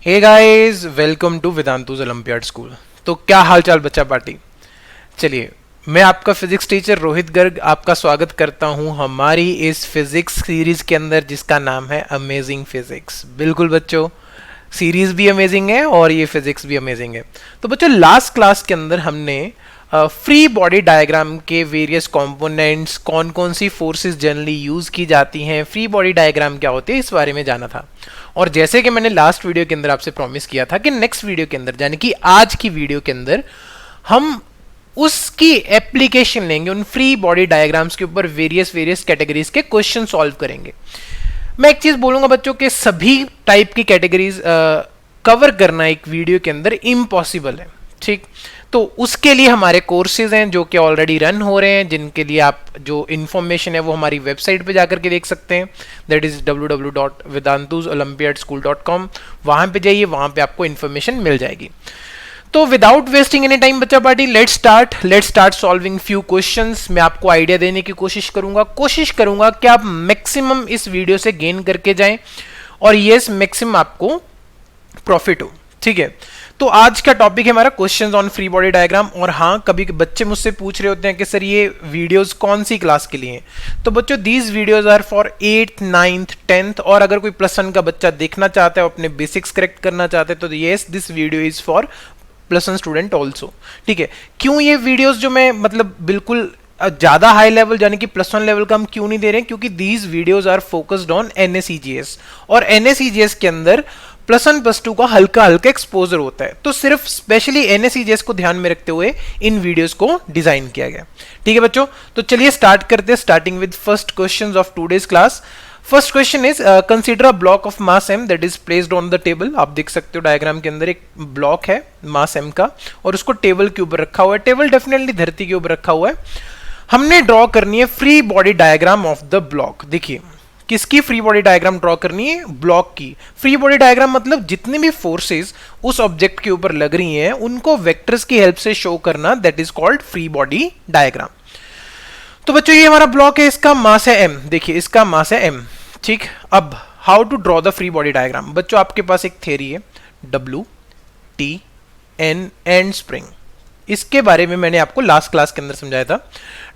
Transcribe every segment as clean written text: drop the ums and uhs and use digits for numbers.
Hey guys, welcome to Vedantu's olympiad school. तो क्या हालचाल बच्चा पार्टी। चलिए, मैं आपका फिजिक्स टीचर रोहित गर्ग आपका स्वागत करता हूं हमारी इस फिजिक्स सीरीज के अंदर जिसका नाम है अमेजिंग फिजिक्स। बिल्कुल बच्चों, सीरीज भी अमेजिंग है और ये फिजिक्स भी अमेजिंग है। तो बच्चों, लास्ट क्लास के अंदर हमने फ्री बॉडी डायग्राम के वेरियस कंपोनेंट्स, कौन कौन सी फोर्सेस जनरली यूज की जाती हैं, फ्री बॉडी डायग्राम क्या होती है, इस बारे में जाना था। और जैसे कि मैंने लास्ट वीडियो के अंदर आपसे प्रॉमिस किया था कि नेक्स्ट वीडियो के अंदर, यानी कि आज की वीडियो के अंदर, हम उसकी एप्लीकेशन लेंगे, उन फ्री बॉडी डायग्राम्स के ऊपर वेरियस कैटेगरीज के क्वेश्चन सॉल्व करेंगे। मैं एक चीज बोलूंगा बच्चों के सभी टाइप की कैटेगरीज कवर करना एक वीडियो के अंदर इम्पॉसिबल है, ठीक। तो उसके लिए हमारे कोर्सेज हैं जो कि ऑलरेडी रन हो रहे हैं, जिनके लिए आप जो इन्फॉर्मेशन है वो हमारी वेबसाइट पे जाकर के देख सकते हैं, दैट इज www.vedantuzolympiadschool.com। वहां पे जाइए, वहां पे आपको इन्फॉर्मेशन मिल जाएगी। तो विदाउट वेस्टिंग एनी टाइम बच्चा party, let's start solving few questions. मैं आपको आइडिया देने की कोशिश करूंगा कि आप मैक्सिमम इस वीडियो से गेन करके जाएं और यस, मैक्सिमम आपको प्रॉफिट हो, ठीक है। तो आज का टॉपिक है हमारा questions on free body diagram. और हाँ, कभी बच्चे मुझसे पूछ रहे होते हैं कि सर ये वीडियोस कौन सी क्लास के लिए हैं। तो बच्चों, these videos are for 8th 9th 10th, और अगर कोई +1 का बच्चा देखना चाहता है, अपने बेसिक्स करेक्ट करना चाहते हैं, तो yes, this video is for +1 student also, ठीक है। क्यों ये वीडियोस जो मैं मतलब बिल्कुल ज्यादा हाई लेवल यानी कि +1 लेवल का हम क्यों नहीं दे रहे हैं, क्योंकि these videos are focused on NSEGS, और NSEGS के अंदर +1 +2 का हल्का एक्सपोजर होता है। तो सिर्फ स्पेशली NSEGS को ध्यान में रखते हुए इन वीडियोस को डिजाइन किया गया, ठीक है बच्चों। तो चलिए स्टार्ट करते हैं, starting with first questions of today's class. First question is consider a block of mass m that is placed on the table. आप देख सकते हो डायग्राम के अंदर एक ब्लॉक है मास m का, और उसको टेबल के ऊपर रखा हुआ है। टेबल डेफिनेटली धरती के ऊपर रखा हुआ है। हमने ड्रॉ करनी है free body diagram of the block. देखिए, किसकी फ्री बॉडी डायग्राम ड्रॉ करनी है? ब्लॉक की। फ्री बॉडी डायग्राम मतलब जितने भी फोर्सेस उस ऑब्जेक्ट के ऊपर लग रही हैं उनको वेक्टर्स की हेल्प से शो करना, that is called free body diagram. तो बच्चों, ये हमारा ब्लॉक है, इसका मास है m। देखिए, इसका मास है m, ठीक। अब how to draw the free body diagram. बच्चों, आपके पास एक थ्योरी है W, T, N and spring. इसके बारे में मैंने आपको लास्ट क्लास के अंदर समझाया था।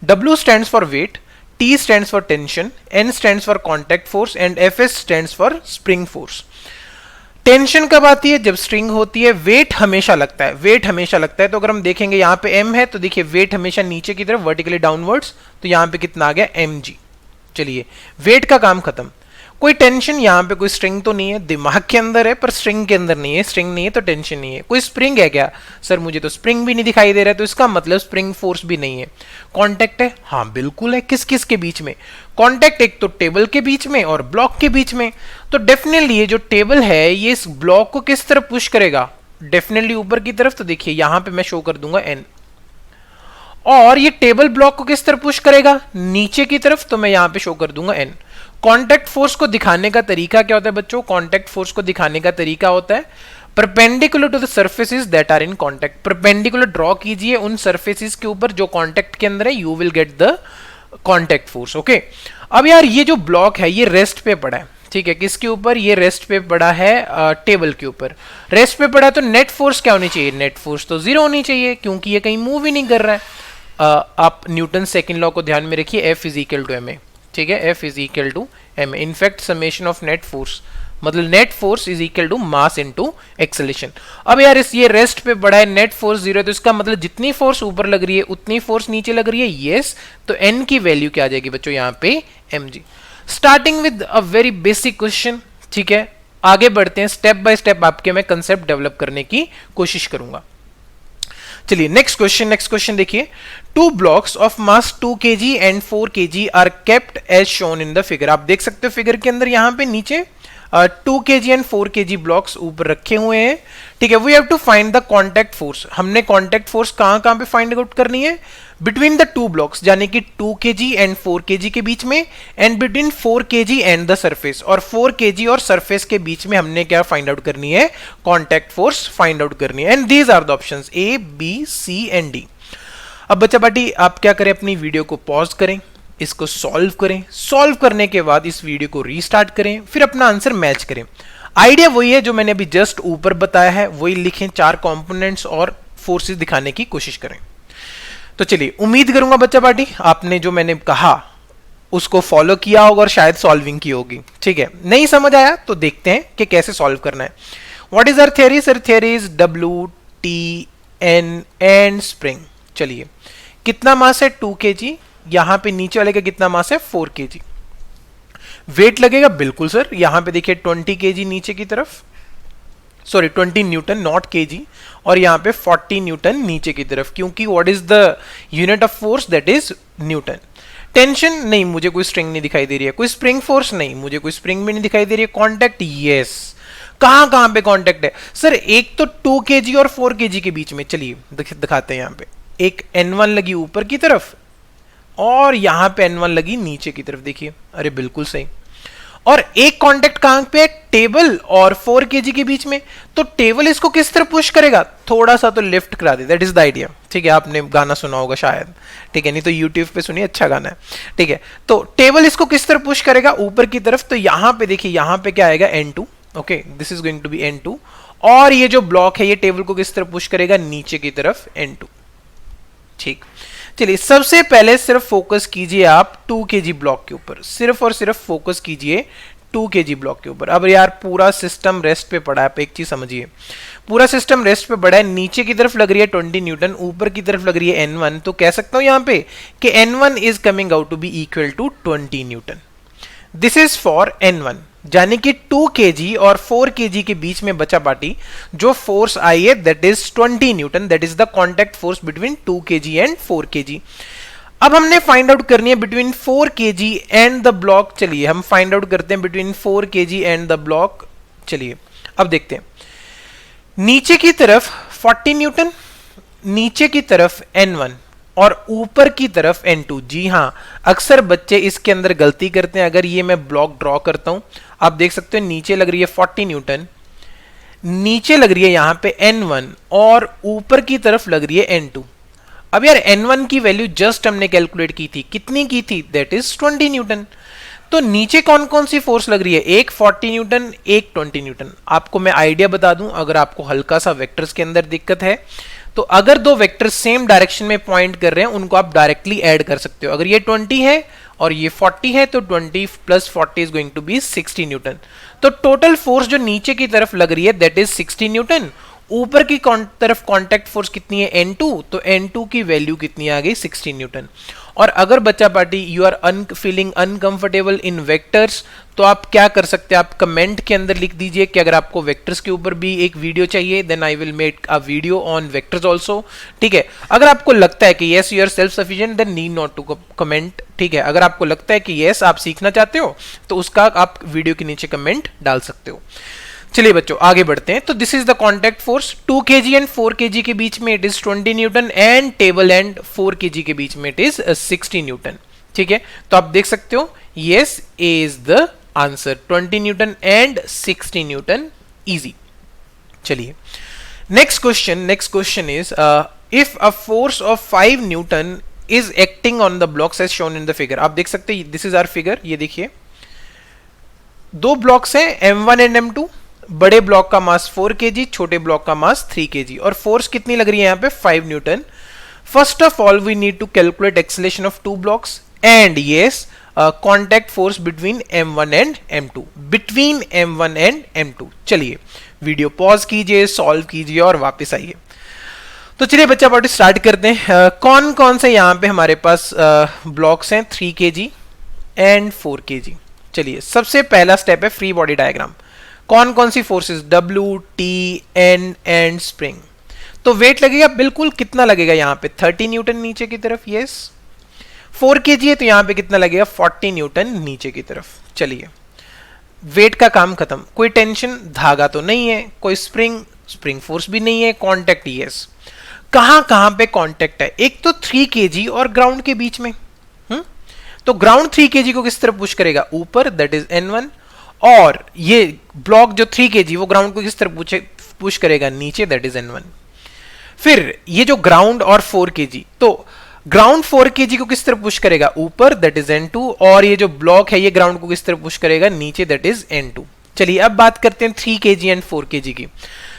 W stands for wait, T stands for tension, N stands for contact force and Fs stands for spring force। Tension कब आती है? जब स्ट्रिंग होती है। वेट हमेशा लगता है, तो अगर हम देखेंगे यहाँ पे m है, तो देखिए वेट हमेशा नीचे की तरफ वर्टिकली डाउनवर्ड्स, तो यहाँ पे कितना आ गया? mg। चलिए, वेट का काम खत्म। कोई टेंशन यहाँ पे, कोई स्ट्रिंग तो नहीं है, दिमाग के अंदर है पर स्ट्रिंग के अंदर नहीं है। स्ट्रिंग नहीं है तो टेंशन नहीं है। कोई स्प्रिंग है क्या? सर मुझे तो स्प्रिंग भी नहीं दिखाई दे रहा है, तो इसका मतलब स्प्रिंग फोर्स भी नहीं है। कांटेक्ट है? हाँ बिल्कुल है। किस किस के बीच में कांटेक्ट? एक तो टेबल के बीच में और ब्लॉक के बीच में। तो डेफिनेटली ये जो टेबल है ये इस ब्लॉक को किस तरफ पुश करेगा? डेफिनेटली ऊपर की तरफ। तो देखिए यहाँ पे मैं शो कर दूंगा n, और ये टेबल ब्लॉक को किस तरफ पुश करेगा? नीचे की तरफ। तो मैं यहां पे शो कर दूंगा n। कांटेक्ट फोर्स को दिखाने का तरीका क्या होता है बच्चों? कांटेक्ट फोर्स को दिखाने का तरीका होता है perpendicular to the surfaces that are in contact. Perpendicular draw कीजिए उन सर्फेसेस के ऊपर जो कांटेक्ट के अंदर है, you will get the contact force, okay. अब यार, ये जो ब्लॉक है ये रेस्ट पे पड़ा है, ठीक है। किसके ऊपर? ये रेस्ट पे पड़ा है, टेबल के ऊपर रेस्ट पे पड़ा है। तो नेट फोर्स क्या होनी चाहिए? नेट फोर्स तो 0 होनी चाहिए, क्योंकि ये कहीं मूव ही नहीं कर रहा है। आप न्यूटन सेकंड लॉ को ध्यान में रखिए, F = ma, ठीक है। F = ma। In fact summation of net force मतलब net force = mass into acceleration. अब यार, इस ये रेस्ट पे पड़ा है, नेट फोर्स 0 है, तो इसका मतलब जितनी फोर्स ऊपर लग रही है उतनी फोर्स नीचे लग रही है, यस। तो n की वैल्यू क्या आ जाएगी बच्चों? यहाँ पे mg। Starting with a very basic question, ठीक है। आगे बढ़ते हैं, स्टेप बाय स्टेप आपके मैं कंसेप्ट डेवलप करने की कोशिश करूंगा। चलिए, नेक्स्ट क्वेश्चन देखिए। 2 blocks of mass 2 kg and 4 kg are kept as shown in the figure. आप देख सकते हो फिगर के अंदर यहाँ पे नीचे 2 kg एंड 4 kg ब्लॉक्स ऊपर रखे हुए हैं, ठीक है। We have to find the contact force. हमने कांटेक्ट फोर्स कहां पे फाइंड आउट करनी है? बिटवीन द 2 ब्लॉक्स, यानी कि 2 kg एंड 4 kg के बीच में, and between 4 kg and the surface. और 4 kg और सरफेस के बीच में हमने क्या फाइंड आउट करनी है? कांटेक्ट फोर्स फाइंड आउट करनी है। And these are the options A, B, C and D। अब बच्चा पार्टी, आप क्या करें? अपनी वीडियो को पॉज करें, इसको सॉल्व करें। सॉल्व करने के बाद इस वीडियो को रीस्टार्ट करें, फिर अपना आंसर मैच करें। आइडिया वही है जो मैंने अभी जस्ट ऊपर बताया है, वही लिखें, 4 कंपोनेंट्स और फोर्सेस दिखाने की कोशिश करें। तो चलिए, उम्मीद करूंगा बच्चा पार्टी आपने जो मैंने कहा उसको फॉलो किया होगा और शायद सॉल्विंग की होगी। ठीक है, नहीं समझ आया तो देखते हैं कि कैसे सॉल्व करना है। What is our theory? Sir theory is W T N and spring. चलिए, कितना मास है? 2 kg। यहां पे नीचे वाले का कितना मास है? 4 kg। वेट लगेगा बिल्कुल सर, यहां पे देखिए 20 kg नीचे की तरफ, सॉरी 20 न्यूटन नॉट केजी, और यहां पे 40 न्यूटन नीचे की तरफ, क्योंकि what is the unit of force? That is Newton. Tension नहीं, मुझे कोई स्ट्रिंग नहीं दिखाई दे रही है। कोई स्प्रिंग फोर्स नहीं, मुझे कोई स्प्रिंग भी नहीं दिखाई दे रही है। Contact, yes. कहां पे कांटेक्ट है सर? एक तो 2 kg और 4 kg के बीच में। चलिए दिखाते हैं। यहां पे एक N1 लगी ऊपर की तरफ और यहां पे N1 लगी नीचे की तरफ, देखिए, अरे बिल्कुल सही। और एक कांटेक्ट कहां पे है? टेबल और 4 kg के बीच में। तो टेबल इसको किस तरह पुश करेगा? थोड़ा सा तो लिफ्ट करा दे, दैट इज द आइडिया। ठीक है, आपने गाना सुना होगा शायद, ठीक है, नहीं तो यूट्यूब पे सुनिए, अच्छा गाना है। ठीक है, तो टेबल इसको किस तरह पुश करेगा? ऊपर की तरफ। तो यहां पे देखिए, यहां पे क्या आएगा? N2। Okay, this is going to be N2। और ये जो ब्लॉक है ये टेबल को किस तरह पुश करेगा? नीचे की तरफ, N2। ठीक, चलिए सबसे पहले सिर्फ फोकस कीजिए आप 2 kg ब्लॉक के ऊपर, सिर्फ और सिर्फ फोकस कीजिए 2 kg ब्लॉक के ऊपर। अब यार पूरा सिस्टम रेस्ट पे पड़ा है, आप एक चीज समझिए, पूरा सिस्टम रेस्ट पे पड़ा है। नीचे की तरफ लग रही है 20 न्यूटन, ऊपर की तरफ लग रही है N1। तो कह सकता हूं यहां पे कि N1 is coming out to be equal to 20 newton. This is for N1, यानी कि 2 kg और 4 kg के बीच में बचा पार्टी जो फोर्स आई है that is 20 Newton, that is the contact force between 2 kg and 4 kg। अब हमने फाइंड आउट करनी है between 4 kg and the block. चलिए हम फाइंड आउट करते हैं between 4 kg and the block. चलिए अब देखते हैं, नीचे की तरफ 40 न्यूटन, नीचे की तरफ N1 और ऊपर की तरफ N2। जी हां, अक्सर बच्चे इसके अंदर गलती करते हैं। अगर ये मैं ब्लॉक ड्रॉ करता हूं, आप देख सकते हो नीचे लग रही है 40 न्यूटन, नीचे लग रही है यहां पे N1 और ऊपर की तरफ लग रही है N2। अब यार N1 की वैल्यू जस्ट हमने कैलकुलेट की थी, कितनी की थी? That is 20 Newton. तो नीचे कौन कौन सी फोर्स लग रही है? एक 40 न्यूटन, एक 20 न्यूटन। आपको मैं आइडिया बता दूं, अगर आपको हल्का सा वेक्टर्स के अंदर दिक्कत है तो अगर दो वेक्टर सेम डायरेक्शन में पॉइंट कर रहे हैं उनको आप डायरेक्टली ऐड कर सकते हो। अगर ये 20 है और ये 40 है तो 20 plus 40 is going to be 60 newton. तो टोटल फोर्स जो नीचे की तरफ लग रही है दैट इज 60 न्यूटन। ऊपर की तरफ कांटेक्ट फोर्स कितनी है? N2। तो N2 की वैल्यू कितनी आ गई? 60 न्यूटन। और अगर बच्चा party you are feeling uncomfortable in vectors तो आप क्या कर सकते हैं? आप कमेंट के अंदर लिख दीजिए कि अगर आपको वेक्टर्स के ऊपर भी एक वीडियो चाहिए, then I will make a video on vectors also. ठीक है, अगर आपको लगता है कि yes you are self sufficient then need not to comment. ठीक है, अगर आपको लगता है कि यस आप सीखना चाहते हो तो उसका आप वीडियो के नीचे कमेंट डाल सकते हो। चलिए बच्चों आगे बढ़ते हैं। तो this is the contact force 2 kg and 4 kg के बीच में it is 20 newton and table and 4 kg के बीच में इट इज 60 न्यूटन। ठीक है, तो आप देख सकते हो yes A is the answer, 20 newton and 60 newton, easy. चलिए next question is if a force of 5 newton is acting on the blocks as shown in the figure. आप देख सकते हैं दिस इज आवर फिगर, ये देखिए दो blocks हैं M1 and M2। बड़े ब्लॉक का मास 4 kg, छोटे ब्लॉक का मास 3 kg और फोर्स कितनी लग रही है यहाँ पे? 5 newton. First of all we need to calculate acceleration of two blocks and yes contact force between M1 and M2, between M1 and M2। चलिए वीडियो पॉज कीजिए, सॉल्व कीजिए और वापस आइए। तो चलिए बच्चा पार्टी स्टार्ट करते हैं। कौन कौन से यहाँ पे हमारे पास ब्लॉक्स हैं? 3 kg एंड 4 kg। चलिए सबसे पहला स्टेप है फ्री बॉडी डायग्राम। कौन कौन सी forces? W, T, N and spring. तो वेट लगेगा बिल्कुल, कितना लगेगा यहाँ पे? 30 न्यूटन नीचे की तरफ, यस। 4 kg है तो यहाँ पे कितना लगेगा? 40 न्यूटन नीचे की तरफ। चलिए वेट का काम खत्म, कोई टेंशन, धागा तो नहीं है, कोई स्प्रिंग फोर्स भी नहीं है, कॉन्टैक्ट यस। कहां पे कॉन्टैक्ट है? एक तो 3 kg और ग्राउंड के बीच में। तो ग्राउंड 3 kg को किस तरफ पुश करेगा? ऊपर, दैट इज N1। और ये ब्लॉक जो 3 kg वो ग्राउंड को किस तरफ पुश करेगा? नीचे, दैट इज N1। फिर ये जो ग्राउंड और 4 kg, तो ग्राउंड 4 kg को किस तरफ पुश करेगा? ऊपर, दैट इज N2। और ये जो ब्लॉक है ये ग्राउंड को किस तरफ पुश करेगा? नीचे, दैट इज N2। चलिए अब बात करते हैं 3 kg एंड 4 kg की।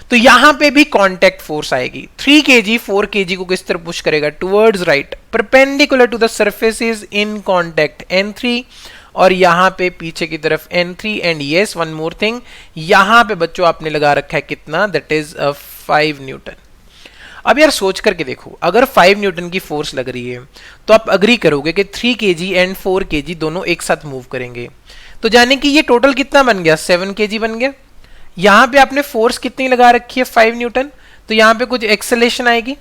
तो यहां पे भी कांटेक्ट फोर्स आएगी। 3 kg 4 kg को किस तरफ पुश करेगा, towards right, perpendicular to the surfaces in contact N3, और यहां पे पीछे की तरफ N3, and yes one more thing, यहां पे बच्चों आपने लगा रखा है कितना, दैट इज 5 न्यूटन। अब यार सोच करके देखो, अगर 5 न्यूटन की फोर्स लग रही है तो आप अग्री करोगे कि 3 kg एंड 4 kg दोनों एक साथ मूव करेंगे, तो जाने कि ये टोटल कितना बन गया, 7 kg बन गया। यहां पे आपने फोर्स कितनी लगा रखी है, 5 न्यूटन, तो यहां पे कुछ एक्सेलेरेशन आएगी।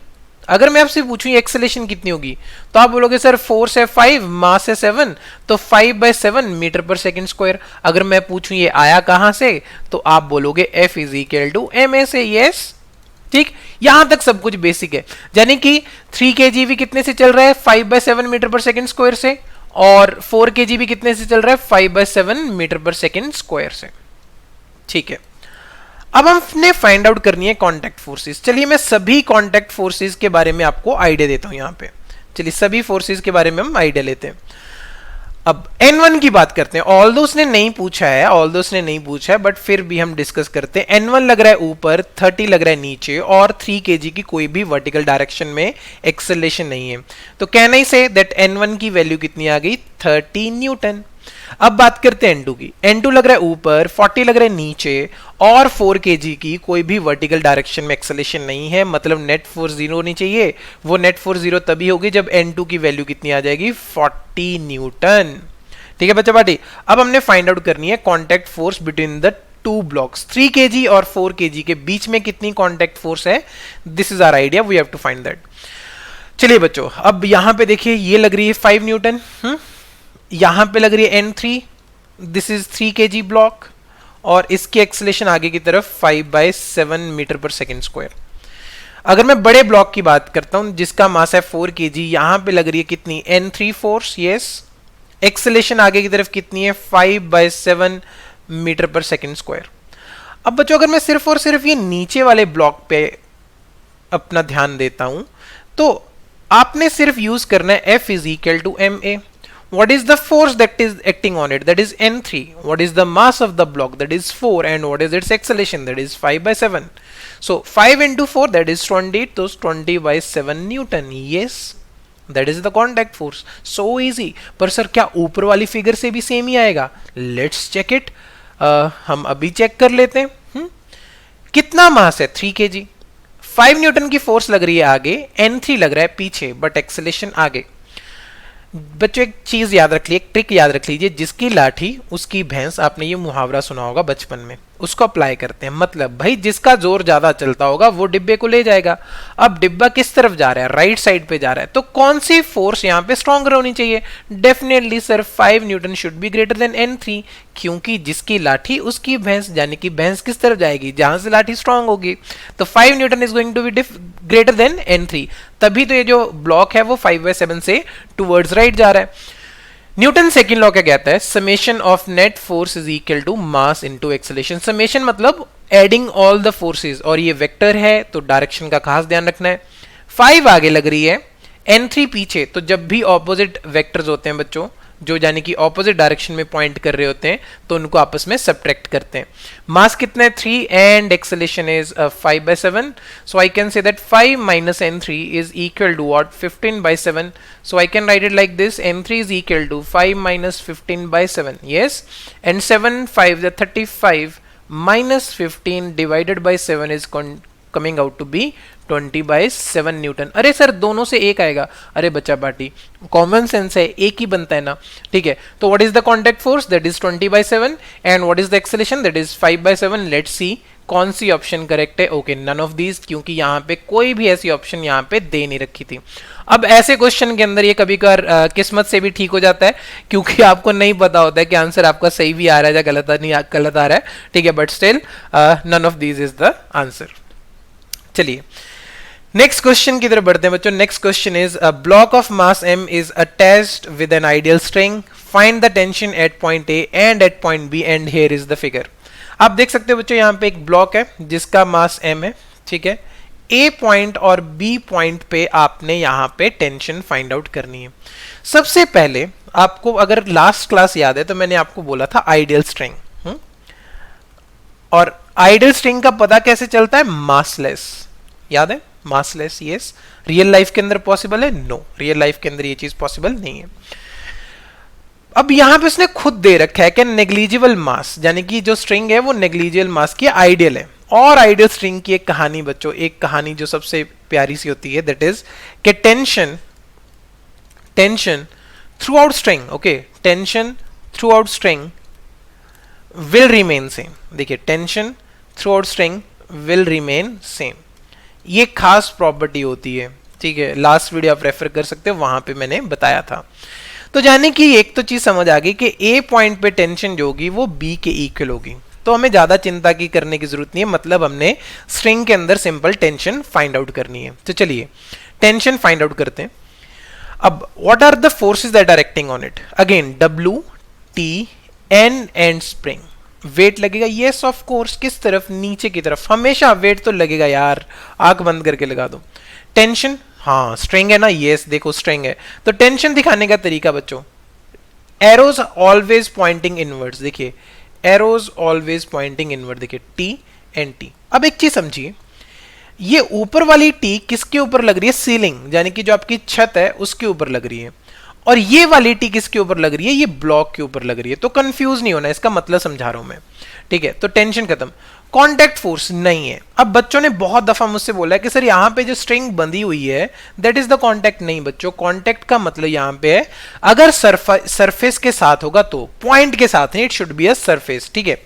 अगर मैं आपसे पूछूं एक्सेलेरेशन कितनी होगी, तो आप बोलोगे सर फोर्स है 5, मास है 7, तो 5/7 मीटर पर सेकंड स्क्वायर। अगर मैं पूछूं ये आया कहां से, तो आप बोलोगे F is equal to ma से। यस, ठीक, यहां तक सब कुछ बेसिक है। यानी कि 3 kg भी कितने से चल रहा है, 5/7 मीटर पर सेकंड स्क्वायर से, और 4 kg भी कितने से चल रहा है, 5/7 मीटर पर सेकंड स्क्वायर से। ठीक है, अब हमने फाइंड आउट करनी है कांटेक्ट फोर्सेस। चलिए मैं सभी कांटेक्ट फोर्सेस के बारे में आपको आइडिया देता हूं यहां पे। चलिए सभी फोर्सेस के बारे में हम आइडिया लेते हैं। अब N1 की बात करते हैं। ऑल्दो उसने नहीं पूछा है, बट फिर भी हम डिस्कस करते हैं। N1 लग रहा है ऊपर, 30 लग रहा है नीचे, और 3 kg की कोई भी वर्टिकल डायरेक्शन में एक्सेलरेशन नहीं है। तो can I say that N1 की वैल्यू कितनी आ गई, 30 न्यूटन। अब बात करते हैं N2 की। N2 लग रहा है ऊपर, 40 लग रहा है नीचे, और 4 kg की कोई भी वर्टिकल डायरेक्शन में एक्सेलरेशन नहीं है, मतलब नेट फोर्स 0 होनी चाहिए। वो नेट फोर्स 0 तभी होगी जब N2 की वैल्यू कितनी आ जाएगी, 40 न्यूटन। ठीक है बच्चा पार्टी, अब हमने फाइंड आउट करनी है contact force between the two blocks. 3 kg और 4 kg के बीच में कितनी कांटेक्ट फोर्स है, this is our idea, we have to find that. चलिए बच्चों, अब यहां पे देखिए ये लग रही है 5 न्यूटन, यहां पे लग रही है N3, this is 3 kg block, और इसकी एक्सेलरेशन आगे की तरफ 5/7 मीटर पर सेकंड स्क्वायर। अगर मैं बड़े ब्लॉक की बात करता हूं जिसका मास है 4 kg, यहां पे लग रही है कितनी, N3 फोर्स, यस, एक्सेलरेशन आगे की तरफ कितनी है, 5/7 मीटर पर सेकंड स्क्वायर। अब बच्चों अगर मैं सिर्फ और सिर्फ ये नीचे वाले ब्लॉक पे अपना ध्यान देता हूं, तो आपने सिर्फ यूज करना है F is equal to ma। What is the force that is acting on it? That is N3. What is the mass of the block? That is 4. And what is its acceleration? That is 5/7. So 5 into 4, that is 20. So 20/7 Newton. Yes, that is the contact force. So easy. पर sir क्या ऊपर वाली figure से भी same ही आएगा? Let's check it. हम अभी check कर लेते हैं। कितना मास है 3 kg, 5 न्यूटन की फोर्स लग रही है आगे, N3 लग रहा है पीछे, बट एक्सेलरेशन आगे। बच्चों एक चीज याद रख लीजिए, एक ट्रिक याद रख लीजिए, जिसकी लाठी उसकी भैंस, आपने ये मुहावरा सुना होगा बचपन में, उसको अप्लाई करते हैं। मतलब भाई जिसका जोर ज्यादा चलता होगा वो डिब्बे को ले जाएगा। अब डिब्बा किस तरफ जा रहा है, राइट साइड पे जा रहा है, तो कौन सी फोर्स यहाँ पे स्ट्रॉन्गर होनी चाहिए, definitely sir 5 Newton should be greater than N3, क्योंकि जिसकी लाठी उसकी भैंस, यानी कि भैंस किस तरफ जाएगी, जहां से लाठी स्ट्रांग होगी। तो 5 newton is going to be greater than N3, तभी तो ये जो ब्लॉक है वो 5/7 से टूवर्ड्स राइट जा रहा है। न्यूटन सेकंड लॉ क्या कहता है, summation of net force is equal to mass into acceleration. Summation मतलब एडिंग ऑल द फोर्सेस, और ये वेक्टर है तो डायरेक्शन का खास ध्यान रखना है। 5 आगे लग रही है, N3 पीछे, तो जब भी ऑपोजिट वेक्टर्स होते हैं बच्चों, जो यानी कि ऑपोजिट डायरेक्शन में पॉइंट कर रहे होते हैं, तो उनको आपस में सब्ट्रैक्ट करते हैं। मास कितना है 3 and acceleration is 5/7, so I can say that 5 minus N3 is equal to what, 15/7. So I can write it like this, N3 is equal to 5 minus 15/7, yes, and 7 5 the 35 minus 15 divided by 7 is coming out to be 20/7 Newton. अरे sir दोनों से एक आएगा, अरे बच्चा party common sense है, एक ही बनता है ना। ठीक है, तो what is the contact force, that is 20/7, and what is the acceleration, that is 5/7। Let's see कौन सी ऑप्शन करेक्ट है। ओके, नन ऑफ दीज, क्योंकि यहाँ पे कोई भी ऐसी ऑप्शन यहाँ पे दे नहीं रखी थी। अब ऐसे क्वेश्चन के अंदर ये कभी कभार किस्मत से भी ठीक हो जाता है, क्योंकि आपको नहीं पता होता है कि आंसर आपका सही भी आ रहा है या गलत आ रहा है। ठीक है, but still none of these is the answer. चलिए नेक्स्ट क्वेश्चन की तरफ बढ़ते हैं बच्चों। Next question is a block of mass m is attached with an ideal string, find the tension at point A and at point B and here is the figure. आप देख सकते हो बच्चों यहाँ पे एक ब्लॉक है जिसका मास m है, ठीक है। A पॉइंट और B पॉइंट पे आपने यहाँ पे टेंशन फाइंड आउट करनी है। सबसे पहले आपको अगर लास्ट क्लास याद है तो मैंने आपको बोला था आइडियल स्ट्रिंग। और आइडियल स्ट्रिंग का पता कैसे चलता है? मासलेस, याद है? Massless, yes. रियल लाइफ के अंदर पॉसिबल है? नो, रियल लाइफ के अंदर ये चीज पॉसिबल नहीं है। अब यहां पे उसने खुद दे रखा है कि नेग्लिजिबल मास, यानी कि जो स्ट्रिंग है वो नेग्लिजिबल मास की आइडियल है। और आइडियल स्ट्रिंग की एक कहानी बच्चों, एक कहानी जो सबसे प्यारी सी होती है, दैट इज कि tension throughout string, okay, tension throughout string will remain same. देखिए, tension throughout string will remain same, ये खास प्रॉपर्टी होती है, ठीक है। लास्ट वीडियो आप रेफर कर सकते हो, वहां पे मैंने बताया था। तो जाने की एक तो चीज समझ आ गई कि ए पॉइंट पे टेंशन जो होगी वो बी के इक्वल होगी, तो हमें ज्यादा चिंता की करने की जरूरत नहीं है, मतलब हमने स्ट्रिंग के अंदर सिंपल टेंशन फाइंड आउट करनी है। तो चलिए टेंशन फाइंड आउट करते हैं। अब what are the forces that are acting on it? Again W, T, N and spring. Weight लगेगा, यस ऑफ कोर्स, किस तरफ? नीचे की तरफ। हमेशा वेट तो लगेगा यार, आंख बंद करके लगा दो। टेंशन, हाँ स्ट्रिंग है ना, यस देखो स्ट्रिंग है, तो टेंशन दिखाने का तरीका बच्चों, एरोज ऑलवेज पॉइंटिंग इनवर्ड्स। देखिए एरोज ऑलवेज पॉइंटिंग इनवर्ड, देखिए T एंड T। अब एक चीज समझिए, ये ऊपर वाली T किसके ऊपर लग रही है? सीलिंग, यानी कि जो आपकी छत है उसके ऊपर लग रही है। और ये वाली T किसके ऊपर लग रही है? ये ब्लॉक के ऊपर लग रही है। तो कंफ्यूज नहीं होना, इसका मतलब समझा रहा हूं मैं, ठीक है। तो टेंशन खत्म। कांटेक्ट फोर्स नहीं है। अब बच्चों ने बहुत दफा मुझसे बोला है कि सर यहाँ पे जो स्ट्रिंग बंधी हुई है दैट इज द कांटेक्ट। नहीं बच्चों, कांटेक्ट का मतलब यहाँ पे है अगर सरफेस के साथ होगा तो, पॉइंट के साथ नहीं, it should be a surface, ठीक है।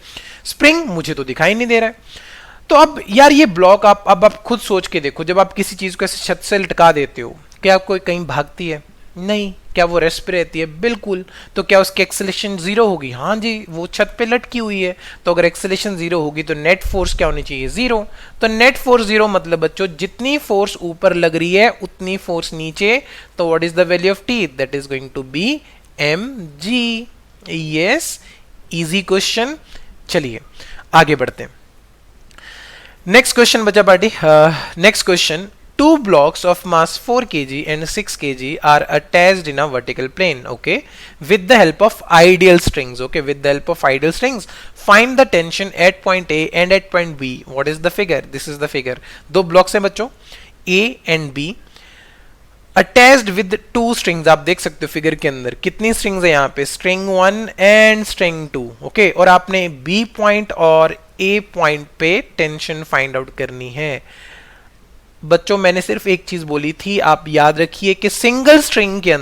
स्प्रिंग मुझे तो दिखाई नहीं दे रहा है। तो अब यार ये ब्लॉक आप खुद सोच के देखो, जब आप किसी चीज को ऐसे छत से लटका देते हो, क्या कोई कहीं भागती है? नहीं। क्या वो रेस्ट पे रहती है? बिल्कुल। तो क्या उसकी एक्सेलेरेशन जीरो होगी? हाँ जी, वो छत पे लटकी हुई है, तो अगर एक्सेलेरेशन जीरो होगी तो नेट फोर्स क्या होनी चाहिए? जीरो। तो नेट फोर्स जीरो मतलब बच्चों जितनी फोर्स ऊपर लग रही है उतनी फोर्स नीचे, तो what is the value of T? That is going to be mg। Yes, easy question. चलिए आगे बढ़ते हैं। नेक्स्ट क्वेश्चन बच्चा party, next question, two blocks of mass 4 kg and 6 kg are attached in a vertical plane, okay, with the help of ideal strings, okay, with the help of ideal strings find the tension at point A and at point B. What is the figure? This is the figure. दो blocks हैं बच्चों A and B attached with two strings। आप देख सकते हो figure के अंदर कितनी स्ट्रिंग्स है यहाँ पे, string 1 and string 2, okay, और आपने B पॉइंट और A पॉइंट पे टेंशन फाइंड आउट करनी है। बच्चों मैंने सिर्फ एक चीज बोली थी, आप याद रखिए कि सिंगल स्ट्रिंग के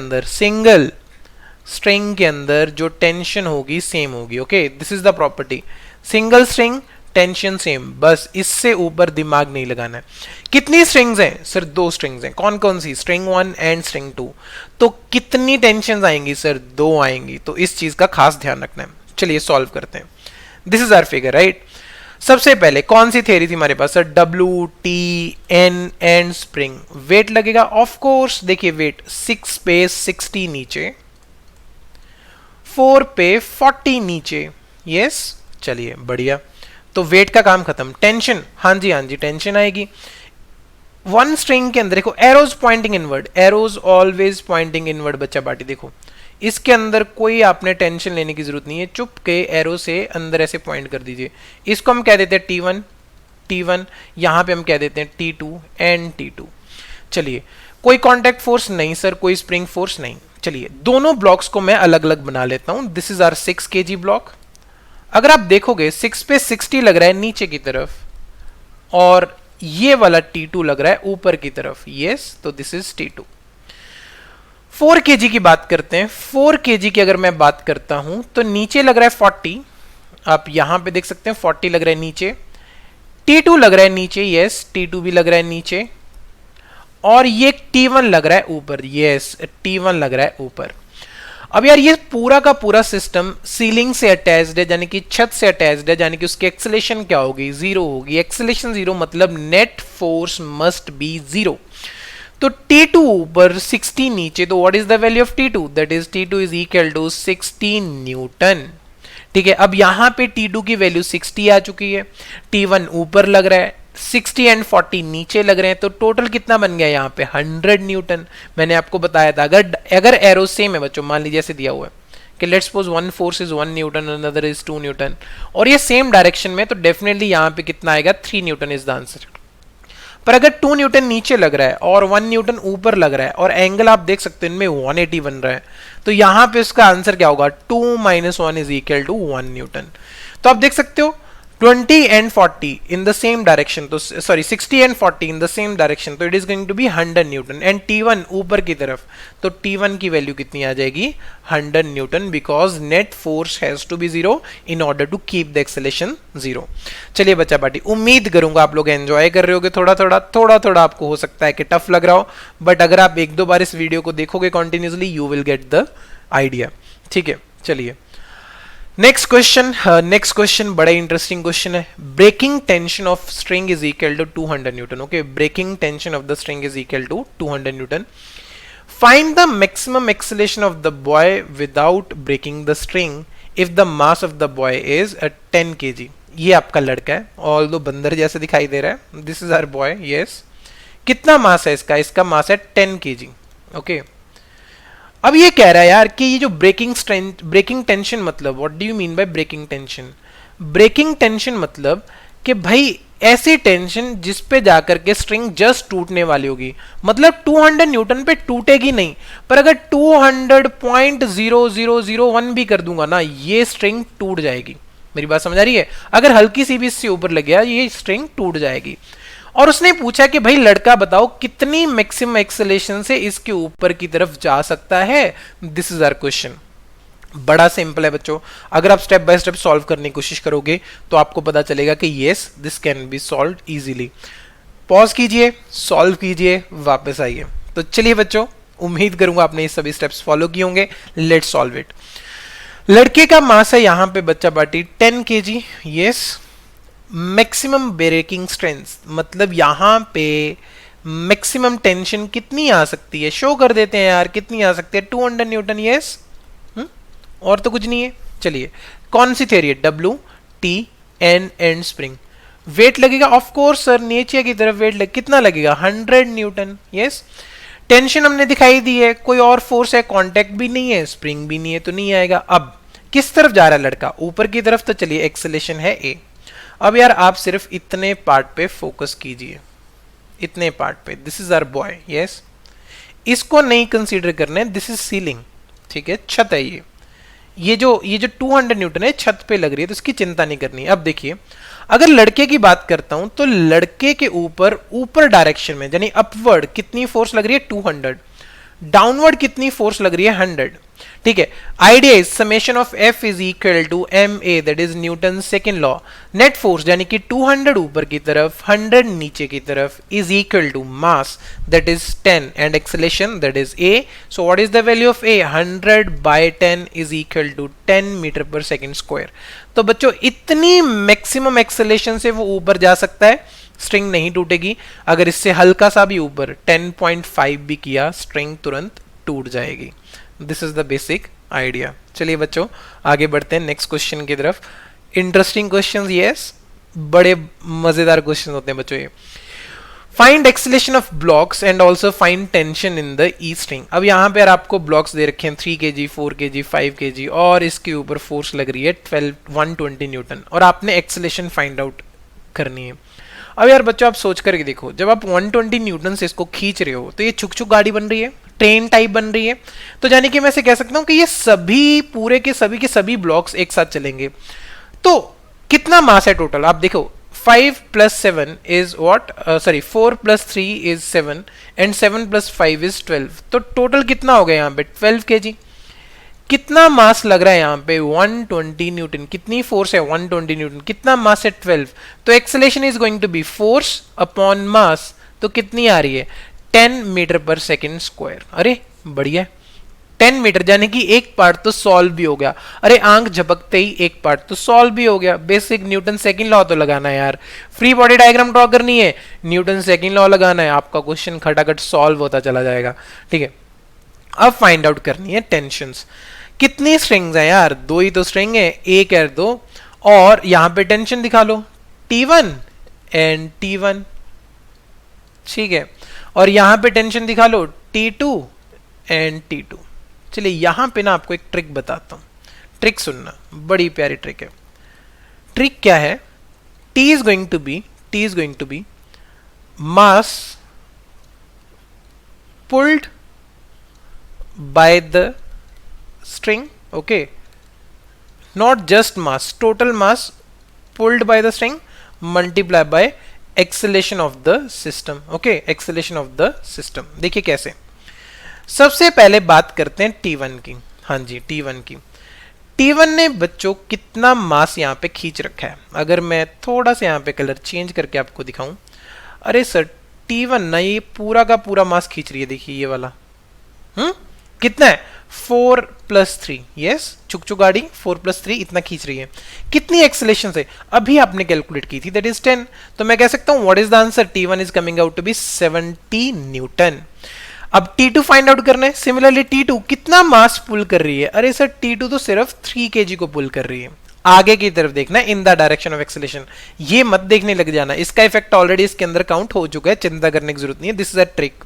अंदर जो टेंशन होगी सेम होगी, okay, this is the property, single string tension same, बस इससे ऊपर दिमाग नहीं लगाना है। कितनी स्ट्रिंग्स हैं? सर दो स्ट्रिंग्स हैं। कौन कौन सी? String 1 and string 2। तो कितनी टेंशन आएंगी? सर दो आएंगी, तो इस चीज का खास ध्यान रखना है। चलिए सॉल्व करते हैं। This is our figure, right. सबसे पहले कौन सी थ्योरी थी हमारे पास? Sir W, T, N and spring. Weight लगेगा, ऑफ कोर्स, देखिए वेट 6 पे 60 नीचे, 4 पे 40 नीचे, यस। चलिए बढ़िया, तो वेट का काम खत्म। टेंशन, हाँ जी टेंशन आएगी। वन स्ट्रिंग के अंदर देखो arrows pointing inward, arrows always pointing inward बच्चा पार्टी। देखो इसके अंदर कोई आपने टेंशन लेने की जरूरत नहीं है, चुप के एरो से अंदर ऐसे पॉइंट कर दीजिए। इसको हम कह देते हैं T1, यहां पे हम कह देते हैं T2 एंड T2। चलिए कोई कांटेक्ट फोर्स नहीं सर, कोई स्प्रिंग फोर्स नहीं। चलिए दोनों ब्लॉक्स को मैं अलग अलग बना लेता हूं। This is our 6 kg block. अगर आप देखोगे 6 पे 60 लग रहा है नीचे की तरफ, और ये वाला T2 लग रहा है ऊपर की तरफ, यस, तो दिस इज T2। 4 kg की बात करते हैं। 4 kg की अगर मैं बात करता हूं तो नीचे लग रहा है 40, आप यहां पे देख सकते हैं 40 लग रहा है नीचे, T2 लग रहा है नीचे, यस, T2 भी लग रहा है नीचे, और ये T1 लग रहा है ऊपर, यस, T1 लग रहा है ऊपर। अब यार ये पूरा का पूरा सिस्टम सीलिंग से अटैच्ड है, यानी कि छत से अटैच्ड है, यानी कि उसकी एक्सेलेरेशन क्या होगी? जीरो होगी। एक्सेलेरेशन जीरो मतलब net force must be zero. तो T2 ऊपर 60 नीचे, तो what is the value of T2? That is T2 is equal to 60 newton. ठीक है, अब यहां पे T2 की वैल्यू 60 आ चुकी है, T1 ऊपर लग रहा है, 60 एंड 40 नीचे लग रहे हैं, तो टोटल कितना बन गया यहाँ पे? 100 न्यूटन। मैंने आपको बताया था अगर एरो सेम है बच्चों, मान लीजिए ऐसे दिया हुआ है कि let's suppose one force is 1 Newton, another is 2 Newton, और ये सेम डायरेक्शन में, तो डेफिनेटली यहाँ पे कितना आएगा, 3 न्यूटन इज द आंसर। पर अगर 2 न्यूटन नीचे लग रहा है और 1 न्यूटन ऊपर लग रहा है और एंगल आप देख सकते हो इनमें 180 बन रहा है, तो यहां पे इसका आंसर क्या होगा, 2 - 1 इज इक्वल टू 1 न्यूटन। तो आप देख सकते हो 20 and 40 in the same direction, तो sorry 60 and 40 in the same direction, तो it is going to be 100 newton. And T1 ऊपर की तरफ, तो T1 की वैल्यू कितनी आ जाएगी, 100 newton, because net force has to be 0 in order to keep the acceleration 0। चलिए बच्चा पार्टी, उम्मीद करूंगा आप लोग एंजॉय कर रहे होगे, थोड़ा थोड़ा आपको हो सकता है कि टफ लग रहा हो, बट अगर आप 1-2 बार इस वीडियो को देखोगे continuously, you will get the idea. ठीक है, चलिए नेक्स्ट क्वेश्चन बड़ा इंटरेस्टिंग क्वेश्चन है। Breaking tension of string is equal to 200 newton. Okay, breaking tension of the string is equal to 200 newton. Find the maximum acceleration of the boy without breaking the string if the mass of the boy is 10 kg। ये आपका लड़का है, although बंदर जैसे दिखाई दे रहा है, this is our boy, yes. कितना मास है इसका, इसका मास है 10 kg। ओके, अब ये कह रहा है यार कि ये जो ब्रेकिंग टेंशन मतलब, what do you mean by breaking tension? Breaking tension मतलब कि भाई ऐसी टेंशन जिस पे जाकर के स्ट्रिंग जस्ट टूटने वाली होगी, मतलब 200 न्यूटन पे टूटेगी नहीं, पर अगर 200.0001 भी कर दूंगा ना, ये स्ट्रिंग टूट जाएगी। मेरी बात समझ आ रही है? अगर हल्की सी भी इससे ऊपर लग गया, ये स्ट्रिंग टूट जाएगी। और उसने पूछा कि भाई लड़का बताओ कितनी मैक्सिमम एक्सेलेरेशन से इसके ऊपर की तरफ जा सकता है। This is our question. बड़ा सिंपल है बच्चों, अगर आप स्टेप बाय स्टेप सॉल्व करने की कोशिश करोगे तो आपको पता चलेगा कि yes, this can be solved easily. Pause कीजिए, सॉल्व कीजिए, वापस आइए। तो चलिए बच्चों, उम्मीद करूंगा आपने ये सभी स्टेप्स फॉलो किए होंगे। Let's solve it. लड़के का मास है यहां पे बच्चा party 10 kg, yes. Maximum breaking strength मतलब यहां पे मैक्सिमम टेंशन कितनी आ सकती है, शो कर देते हैं यार, कितनी आ सकती है, 200 न्यूटन, यस। और तो कुछ नहीं है। चलिए, कौन सी थ्योरी है, W, T, N and spring. Weight लगेगा, ऑफ कोर्स सर, नीचे की तरफ वेट कितना लगेगा, 100 न्यूटन, यस। टेंशन हमने दिखाई दी है, कोई और फोर्स है, कांटेक्ट भी नहीं है, स्प्रिंग भी नहीं है, तो नहीं आएगा। अब किस तरफ जा रहा है लड़का, ऊपर की तरफ, तो चलिए एक्सेलेरेशन है A। अब यार आप सिर्फ इतने पार्ट पे फोकस कीजिए, इतने पार्ट पे, this is our boy, yes. इसको नहीं कंसीडर करना है, दिस इज सीलिंग, ठीक है, छत है ये जो 200 न्यूटन है छत पे लग रही है, तो इसकी चिंता नहीं करनी है। अब देखिए, अगर लड़के की बात करता हूं तो लड़के के ऊपर डायरेक्शन में, यानी अपवर्ड कितनी फोर्स लग रही है, 200। डाउनवर्ड कितनी फोर्स लग रही है, 100। ठीक है, idea is summation of F is equal to ma, that is Newton second law. Net force यानी कि 200 ऊपर की तरफ, 100 नीचे की तरफ, is equal to mass that is 10 and acceleration that is a। So what is the value of a, 100/10 is equal to 10 metre per second square. तो बच्चों इतनी मैक्सिमम एक्सेलेरेशन से वो ऊपर जा सकता है, स्ट्रिंग नहीं टूटेगी। अगर इससे हल्का सा भी ऊपर 10.5 भी किया, स्ट्रिंग तुरंत टूट जाएगी। This is the basic idea. चलिए बच्चों आगे बढ़ते हैं नेक्स्ट क्वेश्चन की तरफ। इंटरेस्टिंग क्वेश्चंस, यस, बड़े मजेदार क्वेश्चन होते हैं बच्चों ये। Find acceleration of blocks and also find tension in the E string. अब यहाँ पे आपको ब्लॉक्स दे रखे हैं 3 kg, 4 kg, 5 kg, और इसके ऊपर फोर्स लग रही है 120 न्यूटन, और आपने एक्सेलेरेशन फाइंड आउट करनी है। अब यार बच्चों आप सोच करके देखो, जब आप 120 न्यूटन से इसको खींच रहे हो तो ये छुक छुक गाड़ी बन रही है, ट्रेन टाइप बन रही है, तो यानी कि मैं से कह सकता हूं कि ये सभी पूरे के सभी ब्लॉक्स एक साथ चलेंगे। तो कितना मास है टोटल, आप देखो 5 + 7 is what, 4 + 3 is 7 and 7 + 5 is 12। तो टोटल कितना हो गया यहाँ पे, 12 kg। कितना मास लग रहा है यहाँ पे, 120 न्यूटन। कितनी फोर्स है, 120 न्यूटन। कितना मास है, 12। तो acceleration is going to be force upon mass, तो कितनी आ रही है, 10 मीटर पर सेकंड स्क्वायर। अरे बढ़िया, 10 मीटर, यानी कि एक पार्ट तो सॉल्व भी हो गया। अरे आंख झपकते ही एक पार्ट तो सॉल्व भी हो गया। बेसिक न्यूटन सेकंड लॉ तो लगाना है यार, फ्री बॉडी डायग्राम ड्रॉ करनी है, न्यूटन सेकंड लॉ लगाना है, आपका क्वेश्चन खटाखट सॉल्व होता चला जाएगा। ठीक है, अब फाइंड आउट करनी है टेंशंस। कितनी स्ट्रिंग्स हैं यार, 2 ही तो स्ट्रिंग है, एक है 2, और यहां पे टेंशन दिखा लो, T1 एंड T1, ठीक है, और यहां पे टेंशन दिखा लो T2 एंड T2। चलिए यहां पे ना आपको एक ट्रिक बताता हूं, ट्रिक सुनना, बड़ी प्यारी ट्रिक है। ट्रिक क्या है? T is going to be mass pulled by the string, okay, not just mass, total mass pulled by the string multiply by acceleration of the system, okay, acceleration of the system। देखिए कैसे, सबसे पहले बात करते हैं T1 की। हाँ जी, T1 की। T1 ने बच्चों कितना मास यहाँ पे खींच रखा है? अगर मैं थोड़ा सा यहाँ पे कलर चेंज करके आपको दिखाऊं, अरे सर T1 ना ये पूरा का पूरा मास खींच रही है, देखिए ये वाला। कितना है? 4+3, यस, चुक गाड़ी 4+3 इतना खींच रही है। कितनी एक्सेलेरेशन से अभी आपने कैलकुलेट की थी? That is 10। तो मैं कह सकता हूं what is the answer? T1 is coming out to be 70 newton. अब T2 फाइंड आउट करना है। सिमिलरली T2 कितना मास पुल कर रही है? अरे सर T2 तो सिर्फ 3 kg को पुल कर रही है। आगे की तरफ देखना है, in the direction of acceleration. ये मत देखने लग जाना, इसका इफेक्ट ऑलरेडी इसके अंदर काउंट हो चुका है, चिंता करने की जरूरत नहीं है। This is a trick.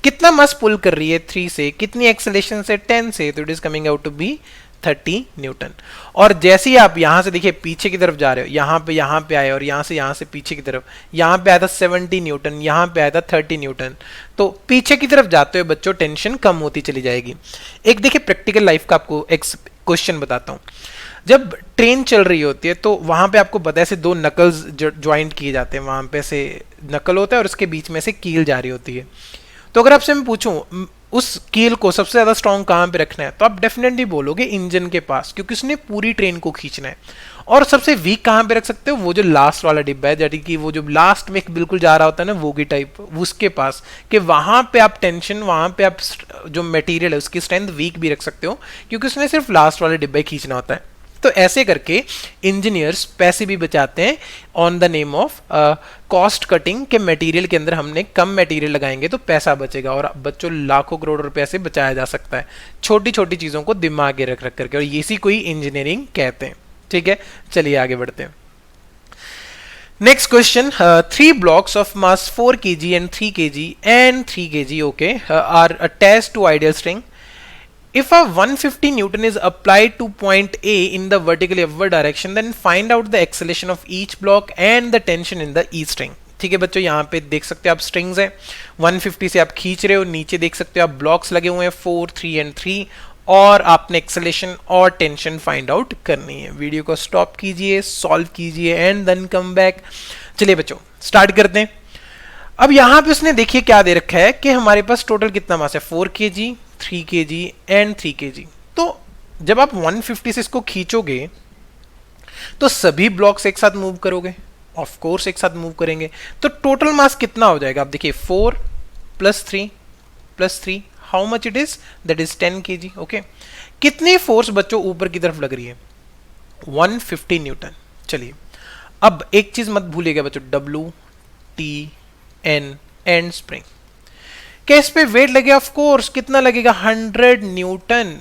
कितना मास पुल कर रही है? 3 से। कितनी एक्सेलेरेशन से? 10 से। तो it is coming out to be 30 newton. और जैसे ही आप यहां से देखिए पीछे की तरफ जा रहे हो, यहां पे आए और यहां से पीछे की तरफ, यहां पे आया था 70 न्यूटन, यहां पे आया था 30 न्यूटन। तो पीछे की तरफ जाते हुए बच्चों टेंशन कम होती चली जाएगी। एक देखिए प्रैक्टिकल लाइफ का आपको एक क्वेश्चन बताता हूं। जब ट्रेन चल रही होती है तो वहां पे आपको पता है ऐसे दो नकल्स ज्वाइंट किए जाते हैं, वहां पे से नकल होता है और उसके बीच में से कील जा रही होती है। तो अगर आपसे मैं पूछूं उस कील को सबसे ज्यादा स्ट्रॉन्ग कहां पे रखना है, तो आप डेफिनेटली बोलोगे इंजन के पास, क्योंकि उसने पूरी ट्रेन को खींचना है। और सबसे वीक कहां पे रख सकते हो? वो जो लास्ट वाला डिब्बा है, जैसे कि वो जो लास्ट में बिल्कुल जा रहा होता है ना वोगी टाइप, उसके पास, कि वहां पे आप टेंशन, वहां पे आप जो मटेरियल है उसकी स्ट्रेंथ वीक भी रख सकते हो, क्योंकि उसने सिर्फ लास्ट वाले डिब्बा ही खींचना होता है। तो ऐसे करके इंजीनियर्स पैसे भी बचाते हैं on the name of cost cutting, के मटेरियल के अंदर हमने कम मटेरियल लगाएंगे तो पैसा बचेगा, और बच्चों लाखों करोड़ रुपए से बचाया जा सकता है छोटी छोटी चीजों को दिमाग में रख रख करके, और इसी को ही इंजीनियरिंग कहते हैं। ठीक है, चलिए आगे बढ़ते हैं। Next question, 3 blocks of mass 4 kg and 3 kg and 3 kg, okay, are attached to ideal string. If a 150 Newton is applied to point A in the vertically upward direction, then find out the acceleration of each block and the tension in the each string. ठीक है बच्चों, यहाँ पे देख सकते हो आप strings है, 150 से आप खींच रहे हो, नीचे देख सकते हो आप ब्लॉक्स लगे हुए हैं 4, 3 एंड 3, और आपने एक्सेलेरेशन और टेंशन फाइंड आउट करनी है। वीडियो को स्टॉप कीजिए, सॉल्व कीजिए एंड देन कम बैक। चलिए बच्चों स्टार्ट करते हैं। अब यहाँ पे उसने देखिए क्या दे रखा है कि हमारे पास टोटल कितना मास है, 4 kg, 3 kg एंड 3 kg। तो जब आप 150 से इसको खींचोगे तो सभी ब्लॉक्स एक साथ मूव करोगे, ऑफ कोर्स एक साथ मूव करेंगे, तो टोटल मास कितना हो जाएगा? आप देखिए 4 + 3 how much it is? That is 10 kg, okay. कितनी फोर्स बच्चों ऊपर की तरफ लग रही है? 150 न्यूटन। चलिए अब एक चीज मत भूलिएगा बच्चों, WTN एंड स्प्रिंग, केस पे वेट लगेगा, ऑफ कोर्स कितना लगेगा? 100 न्यूटन।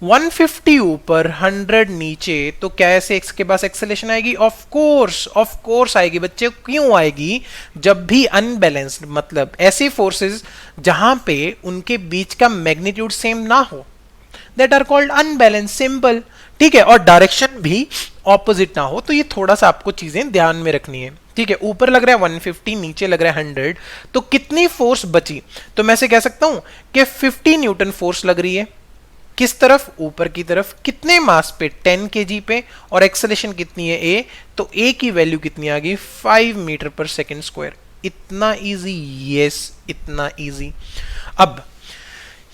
150 ऊपर 100 नीचे, तो कैसे इसके पास एक्सेलेरेशन आएगी? ऑफ कोर्स आएगी बच्चे। क्यों आएगी? जब भी अनबैलेंस्ड, मतलब ऐसी फोर्सेस जहां पे उनके बीच का मैग्नीट्यूड सेम ना हो, that are called unbalance, simple. ठीक है, और डायरेक्शन भी ऑपोजिट ना हो, तो ये थोड़ा सा आपको चीजें ध्यान में रखनी है। ठीक है, ऊपर लग रहा है 150, नीचे लग रहा है 100, तो कितनी फोर्स बची? तो मैं से कह सकता हूं कि 50 न्यूटन फोर्स लग रही है। किस तरफ? ऊपर की तरफ। कितने मास पे? 10 kg पे। और एक्सेलेरेशन कितनी है? A, तो A की वैल्यू कितनी आ गई? 5 मीटर पर सेकेंड स्क्वायर। इतना इजी? यस, इतना इजी। अब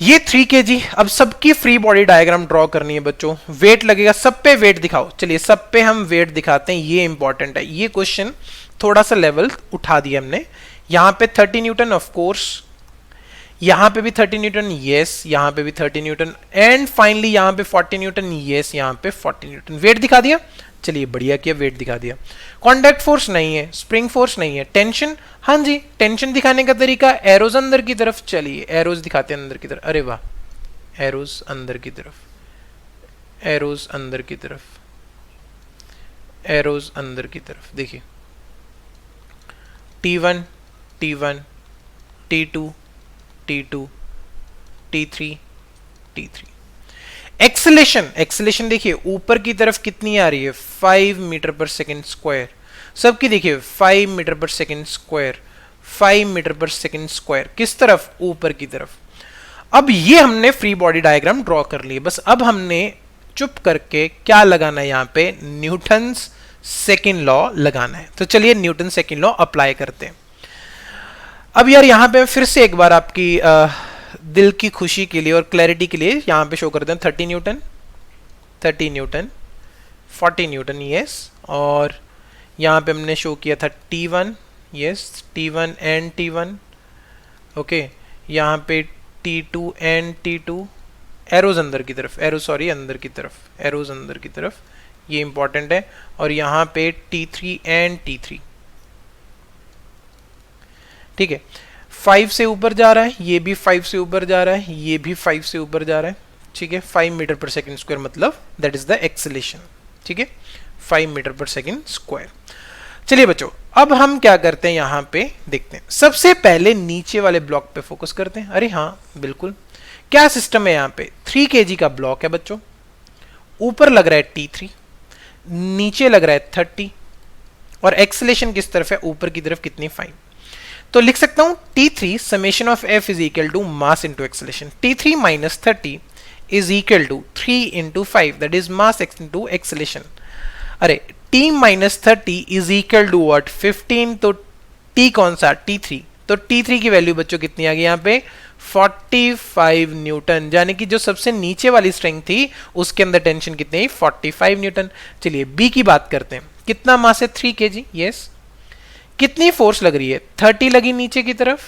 ये 3 kg, अब सबकी फ्री बॉडी डायग्राम ड्रॉ करनी है बच्चों। वेट लगेगा, सब पे वेट दिखाओ। चलिए सब पे हम वेट दिखाते हैं, ये इंपॉर्टेंट है। ये क्वेश्चन थोड़ा सा लेवल उठा दिया हमने। यहां पे 30 न्यूटन, ऑफ कोर्स यहां पे भी 30 न्यूटन, यस, यहां पे भी 30 न्यूटन, एंड फाइनली यहां पे 40 न्यूटन, यस, यहां पे 40 न्यूटन। वेट दिखा दिया। चलिए बढ़िया किया, वेट दिखा दिया। कॉन्टैक्ट फोर्स नहीं है, स्प्रिंग फोर्स नहीं है, टेंशन, हाँ जी, टेंशन दिखाने का तरीका एरोज अंदर की तरफ। चलिए एरोज दिखाते हैं अंदर की तरफ। अरे वाह, एरोज अंदर की तरफ, एरोज अंदर की तरफ, एरोज अंदर की तरफ। देखिए T1, T1, T2, T2, T3, T3। Acceleration, acceleration देखिए ऊपर की तरफ कितनी आ रही है 5 मीटर पर सेकेंड स्क्वायर, सबकी देखिए 5 metre per second square, 5 metre per second square, किस तरफ, ऊपर की तरफ। अब ये हमने फ्री बॉडी डायग्राम ड्रॉ कर लिए, बस अब हमने चुप करके क्या लगाना है यहाँ पे, न्यूटन्स सेकेंड लॉ लगाना है। तो चलिए न्यूटन सेकेंड लॉ अप्लाई करते हैं। अब यार यहाँ पे फिर से एक बार आपकी दिल की खुशी के लिए और क्लैरिटी के लिए यहाँ पे शो करते हैं 30 न्यूटन, 30 न्यूटन, 40 न्यूटन, यस। और यहाँ पे हमने शो किया था T1, yes, T1 and T1, okay. यहाँ पे T2 एंड T2, एरोज अंदर की तरफ, एरो सॉरी अंदर की तरफ, एरोज अंदर की तरफ, ये इंपॉर्टेंट है। और यहाँ पे T3 एंड T3, ठीक है। 5 से ऊपर जा रहा है, ये भी 5 से ऊपर जा रहा है, ये भी 5 से ऊपर जा रहा है, ठीक है। 5 मीटर पर सेकेंड स्क्वायर मतलब दैट इज द एक्सेलेरेशन, ठीक है, 5 मीटर पर सेकेंड स्क्वायर। चलिए बच्चों अब हम क्या करते हैं, यहाँ पे देखते हैं। सबसे पहले नीचे वाले ब्लॉक पे फोकस करते हैं। अरे हाँ बिल्कुल, क्या सिस्टम है यहाँ पे, 3 kg का ब्लॉक है बच्चों, ऊपर लग रहा है T3, नीचे लग रहा है 30, और एक्सेलेरेशन किस तरफ है, ऊपर की तरफ कितनी, 5। तो लिख सकता हूं T3 summation of F is equal to mass into acceleration, T3 minus 30 is equal to 3 into 5 that is mass into acceleration. अरे T minus 30 is equal to what, 15, तो T कौन सा, T3, तो T3 की वैल्यू बच्चों कितनी आ गई यहाँ पे 45 न्यूटन, यानी कि जो सबसे नीचे वाली स्ट्रेंथ थी उसके अंदर टेंशन कितनी है 45 न्यूटन। चलिए बी की बात करते हैं, कितना मास है 3 kg, यस। कितनी फोर्स लग रही है, 30 लगी नीचे की तरफ,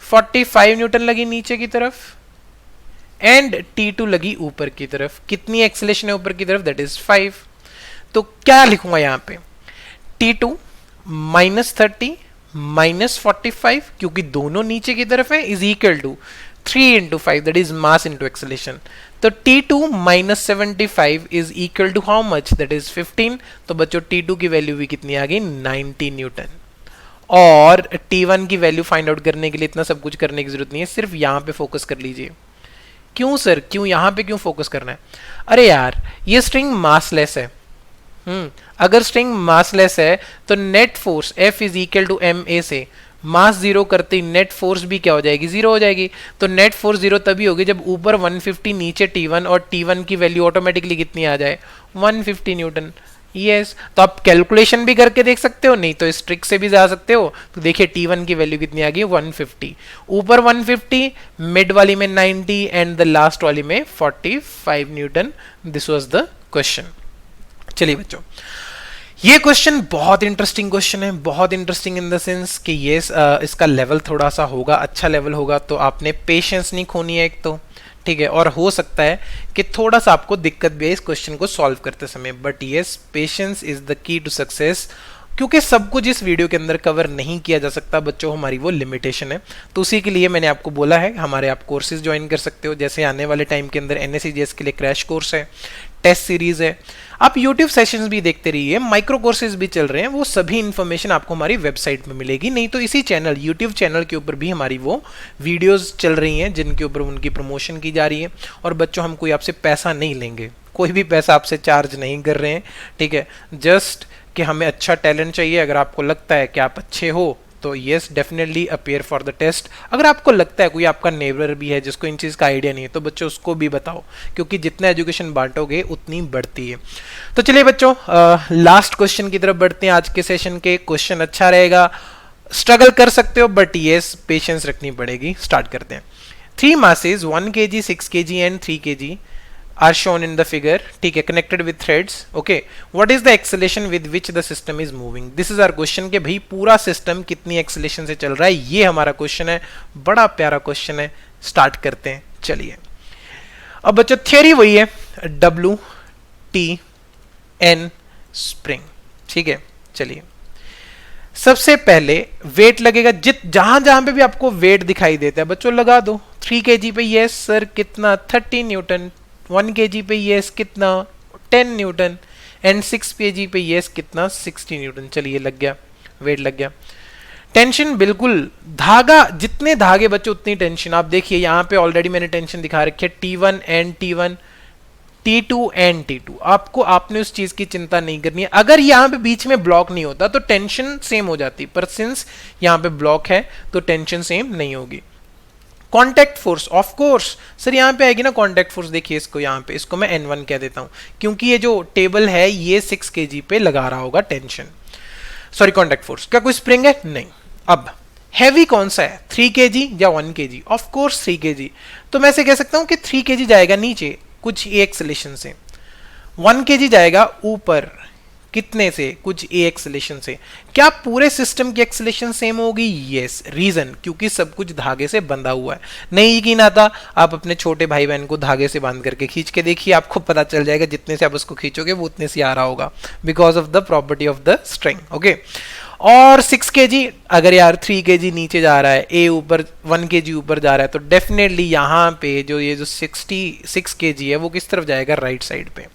45 न्यूटन लगी नीचे की तरफ, एंड T2 लगी ऊपर की तरफ। कितनी एक्सेलेरेशन है ऊपर की तरफ, दैट इज 5। तो क्या लिखूंगा यहाँ पे, T2 माइनस 30 माइनस 45, क्योंकि दोनों नीचे की तरफ है, is equal to 3 into 5 that is mass into acceleration. तो T2 minus 75 is equal to how much, that is 15। तो बच्चों T2 की वैल्यू भी कितनी आ गई 90 न्यूटन। और T1 की वैल्यू फाइंड आउट करने के लिए इतना सब कुछ करने की जरूरत नहीं है, सिर्फ यहाँ पे फोकस कर लीजिए। क्यों सर, क्यों यहाँ पे क्यों फोकस करना है, अरे यार ये स्ट्रिंग मासलेस है। अगर स्ट्रिंग मासलेस है तो net force F is equal to ma से मास जीरो करते ही नेट फोर्स भी क्या हो जाएगी, जीरो हो जाएगी। तो नेट फोर्स जीरो तभी होगी जब ऊपर 150 नीचे T1 और T1 की वैल्यू ऑटोमेटिकली कितनी आ जाए 150 न्यूटन, यस। तो आप कैलकुलेशन भी करके देख सकते हो, नहीं तो इस ट्रिक से भी जा सकते हो। तो देखिए T1 की वैल्यू कितनी आ गई 150, ऊपर 150, मिड वाली में 90 एंड द लास्ट वाली में 45 Newton. This was the question. चलिए बच्चों ये क्वेश्चन बहुत इंटरेस्टिंग क्वेश्चन है, बहुत इंटरेस्टिंग इन द सेंस कि ये इसका लेवल थोड़ा सा होगा, अच्छा लेवल होगा, तो आपने पेशेंस नहीं खोनी है एक तो, ठीक है। और हो सकता है कि थोड़ा सा आपको दिक्कत भी है इस क्वेश्चन को सॉल्व करते समय, but yes patience is the key to success. क्योंकि सब कुछ इस वीडियो के अंदर कवर नहीं किया जा सकता बच्चों, हमारी वो लिमिटेशन है। तो उसी के लिए मैंने आपको बोला है हमारे आप कोर्सेज ज्वाइन कर सकते हो, जैसे आने वाले टाइम के अंदर NSCGS के लिए क्रैश कोर्स है, टेस्ट सीरीज है, आप YouTube सेशंस भी देखते रहिए, माइक्रो कोर्सेज भी चल रहे हैं, वो सभी इन्फॉर्मेशन आपको हमारी वेबसाइट में मिलेगी। नहीं तो इसी चैनल YouTube चैनल के ऊपर भी हमारी वो वीडियोस चल रही हैं जिनके ऊपर उनकी प्रमोशन की जा रही है। और बच्चों हम कोई आपसे पैसा नहीं लेंगे, कोई भी पैसा आपसे चार्ज नहीं कर रहे हैं, ठीक है। जस्ट कि हमें अच्छा टैलेंट चाहिए, अगर आपको लगता है कि आप अच्छे हो तो yes definitely appear for the test. अगर आपको लगता है कोई आपका नेबर भी है जिसको इन चीज़ का आइडिया नहीं है तो बच्चों उसको भी बताओ, क्योंकि जितना एजुकेशन बांटोगे उतनी बढ़ती है। तो चलिए बच्चों लास्ट क्वेश्चन की तरफ बढ़ते हैं आज के सेशन के। क्वेश्चन अच्छा रहेगा, स्ट्रगल कर सकते हो बट येस पेशेंस रखनी पड़ेगी। स्टार्ट करते हैं। 3 masses 1 kg, 6 kg and 3 kg are shown in the figure, ठीक है, connected with threads, okay. What is the acceleration with which the system is moving? This is our question कि भाई पूरा system कितनी एक्सेलेरेशन से चल रहा है, ये हमारा क्वेश्चन है। बड़ा प्यारा क्वेश्चन है, स्टार्ट करते हैं। चलिए अब बच्चों थियरी वही है, W T N स्प्रिंग, ठीक है। चलिए सबसे पहले वेट लगेगा, जहां जहां पे भी आपको वेट दिखाई देता है बच्चों लगा दो। 3 kg पे यस सर कितना 30 न्यूटन, 1 kg पे यस कितना 10 न्यूटन, एंड 6 kg पे यस कितना 60 न्यूटन। चलिए लग गया, वेट लग गया, टेंशन बिल्कुल, धागा जितने धागे बच्चे उतनी टेंशन। आप देखिए यहाँ पे ऑलरेडी मैंने टेंशन दिखा रखी है, T1 and T1, T2 and T2। आपको आपने उस चीज की चिंता नहीं करनी है। अगर यहाँ पे बीच में ब्लॉक नहीं होता तो टेंशन सेम हो जाती, पर सिंस यहाँ पे ब्लॉक है तो टेंशन सेम नहीं होगी। Contact force, of course sir यहाँ पे आएगी ना कॉन्टैक्ट फोर्स। देखिए इसको यहाँ पे, इसको मैं N1 कह देता हूँ क्योंकि ये जो टेबल है ये 6 kg पे लगा रहा होगा टेंशन, सॉरी कॉन्टैक्ट फोर्स। क्या कोई स्प्रिंग है? नहीं। अब हैवी कौन सा है, 3 kg या 1 kg? Of course 3 kg। तो मैं ऐसे कह सकता हूं कि 3 kg जाएगा नीचे कुछ ए एक्सेलेरेशन से, 1 kg जाएगा ऊपर कितने से, कुछ ए एक्सेलेरेशन से। क्या पूरे सिस्टम की एक्सेलेरेशन सेम होगी? यस। रीजन, क्योंकि सब कुछ धागे से बंधा हुआ है। नहीं यकीन आता, आप अपने छोटे भाई बहन को धागे से बांध करके खींच के देखिए, आपको पता चल जाएगा जितने से आप उसको खींचोगे वो उतने से आ रहा होगा, because of the property of the string. Okay. और 6 kg, अगर यार 3 kg नीचे जा रहा है, ए ऊपर 1 kg ऊपर जा रहा है, तो डेफिनेटली यहाँ पे जो ये जो 66 kg है वो किस तरफ जाएगा, राइट साइड पे।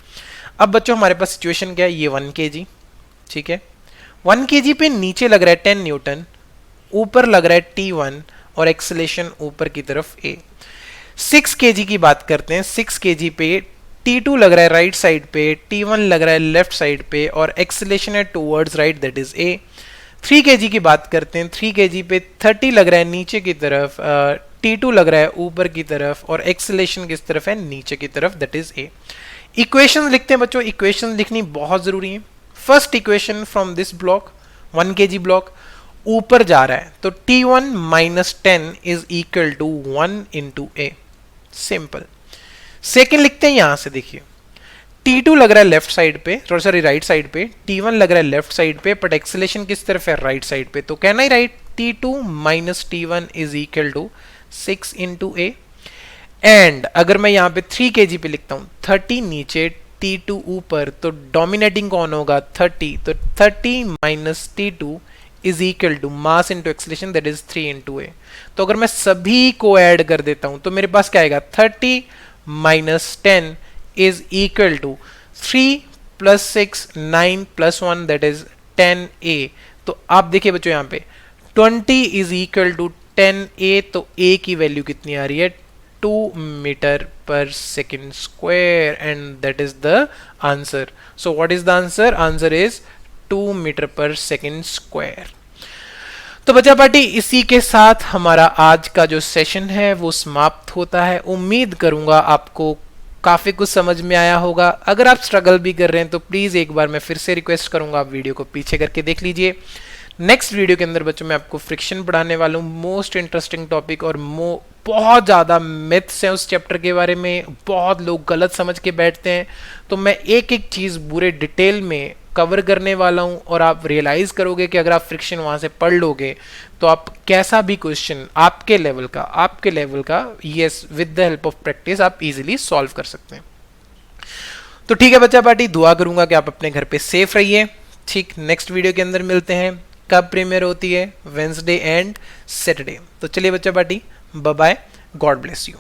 अब बच्चों हमारे पास सिचुएशन क्या है, ये 1 kg, ठीक है। 1 kg पे नीचे लग रहा है 10 न्यूटन, ऊपर लग रहा है T1 और एक्सेलेरेशन ऊपर की तरफ A। 6 kg की बात करते हैं, 6 kg पे T2 लग रहा है राइट साइड पे, T1 लग रहा है लेफ्ट साइड पे और एक्सेलेरेशन है towards right, that is A। 3 kg की बात करते हैं, 3 kg पे 30 लग रहा है नीचे की तरफ, T2 लग रहा है ऊपर की तरफ और एक्सेलेरेशन किस तरफ है, नीचे की तरफ, दैट इज A। इक्वेशन लिखते हैं बच्चों, इक्वेशन लिखनी बहुत जरूरी है। First equation from this block, 1 kg block ऊपर जा रहा है तो T1 minus 10 is equal to 1 into A, simple. Second लिखते हैं यहां से, देखिए T2 लग रहा है लेफ्ट साइड पे, सॉरी राइट साइड पे, T1 लग रहा है लेफ्ट साइड पे, बट एक्सेलेरेशन किस तरफ है, राइट साइड पे। तो कहना ही right, T2 minus T1 is equal to 6 into A। And अगर मैं यहाँ पे 3 kg पे लिखता हूँ, 30 नीचे T2 ऊपर, तो डोमिनेटिंग कौन होगा, 30, तो 30 minus T2 is equal to mass into acceleration, that is 3 into A। तो अगर मैं सभी को ऐड कर देता हूं तो मेरे पास क्या आएगा, 30 minus 10 is equal to 3 plus 6 9 plus 1 that is 10A। तो आप देखिए बच्चों यहाँ पे 20 इज इक्वल टू 10A, तो A की वैल्यू कितनी आ रही है, 2 metre per second square, and that is the answer. So what is the answer, answer is 2 metre per second square. तो बच्चा पार्टी, इसी के साथ हमारा आज का जो सेशन है वो समाप्त होता है। उम्मीद करूंगा आपको काफी कुछ समझ में आया होगा। अगर आप स्ट्रगल भी कर रहे हैं तो प्लीज एक बार मैं फिर से रिक्वेस्ट करूंगा, आप वीडियो को पीछे करके देख लीजिए। नेक्स्ट वीडियो के अंदर बच्चों मैं आपको फ्रिक्शन पढ़ाने वाला हूँ, मोस्ट इंटरेस्टिंग टॉपिक, और बहुत ज़्यादा मिथ्स हैं उस चैप्टर के बारे में, बहुत लोग गलत समझ के बैठते हैं। तो मैं एक एक चीज़ पूरे डिटेल में कवर करने वाला हूं और आप रियलाइज़ करोगे कि अगर आप फ्रिक्शन वहाँ से पढ़ लोगे तो आप कैसा भी क्वेश्चन आपके लेवल का yes with the help of practice आप इजीली सॉल्व कर सकते हैं। तो ठीक है बच्चा पार्टी, दुआ करूंगा कि आप अपने घर पे सेफ रहिए। ठीक, नेक्स्ट वीडियो के अंदर मिलते हैं। कब प्रीमियर होती है, वेंसडे एंड सैटरडे। तो चलिए बच्चा party, bye bye, God bless you.